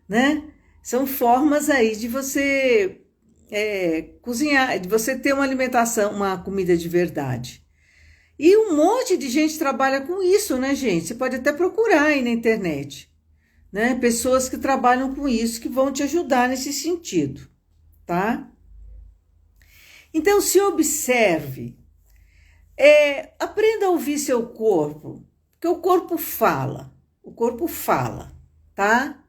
né? São formas aí de você cozinhar, de você ter uma alimentação, uma comida de verdade. E um monte de gente trabalha com isso, né, gente? Você pode até procurar aí na internet, né? Pessoas que trabalham com isso, que vão te ajudar nesse sentido, tá? Então, se observe, aprenda a ouvir seu corpo, porque o corpo fala, tá?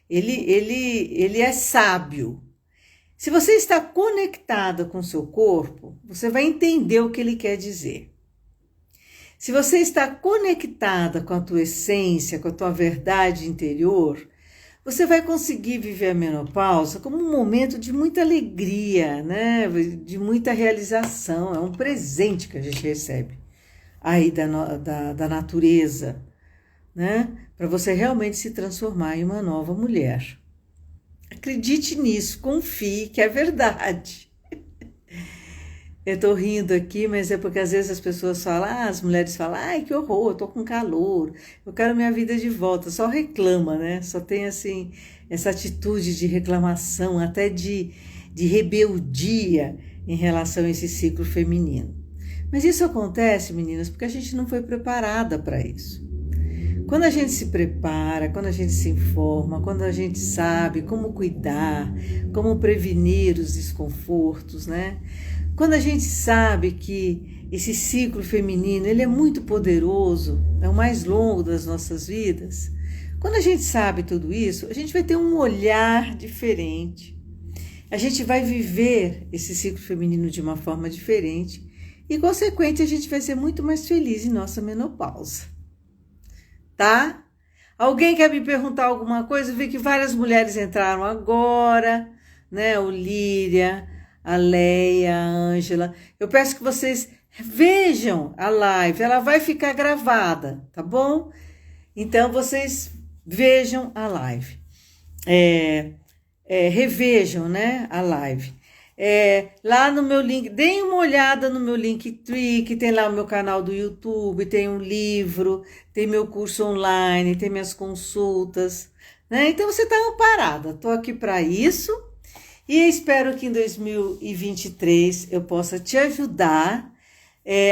Ele é sábio. Se você está conectada com seu corpo, você vai entender o que ele quer dizer. Se você está conectada com a tua essência, com a tua verdade interior, você vai conseguir viver a menopausa como um momento de muita alegria, né? De muita realização. É um presente que a gente recebe aí da natureza, né? Para você realmente se transformar em uma nova mulher. Acredite nisso, confie que é verdade. Eu tô rindo aqui, mas é porque às vezes as pessoas falam, as mulheres falam, ai, que horror, eu tô com calor, eu quero minha vida de volta, só reclama, né? Só tem, assim, essa atitude de reclamação, até de rebeldia em relação a esse ciclo feminino. Mas isso acontece, meninas, porque a gente não foi preparada para isso. Quando a gente se prepara, quando a gente se informa, quando a gente sabe como cuidar, como prevenir os desconfortos, né? Quando a gente sabe que esse ciclo feminino ele é muito poderoso, é o mais longo das nossas vidas, quando a gente sabe tudo isso, a gente vai ter um olhar diferente, a gente vai viver esse ciclo feminino de uma forma diferente e, consequente, a gente vai ser muito mais feliz em nossa menopausa, tá? Alguém quer me perguntar alguma coisa? Eu vi que várias mulheres entraram agora, né? O Líria, a Leia, a Ângela. Eu peço que vocês vejam a live, ela vai ficar gravada, tá bom? Então, vocês vejam a live. Revejam, né, a live. Lá no meu link, deem uma olhada no meu Linktree, que tem lá o meu canal do YouTube, tem um livro, tem meu curso online, tem minhas consultas, né? Então, você está amparada, estou aqui para isso. E espero que em 2023 eu possa te ajudar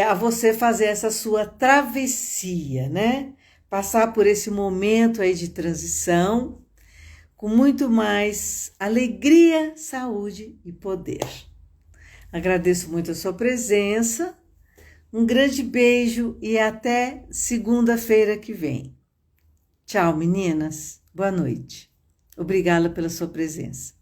a você fazer essa sua travessia, né? Passar por esse momento aí de transição com muito mais alegria, saúde e poder. Agradeço muito a sua presença. Um grande beijo e até segunda-feira que vem. Tchau, meninas. Boa noite. Obrigada pela sua presença.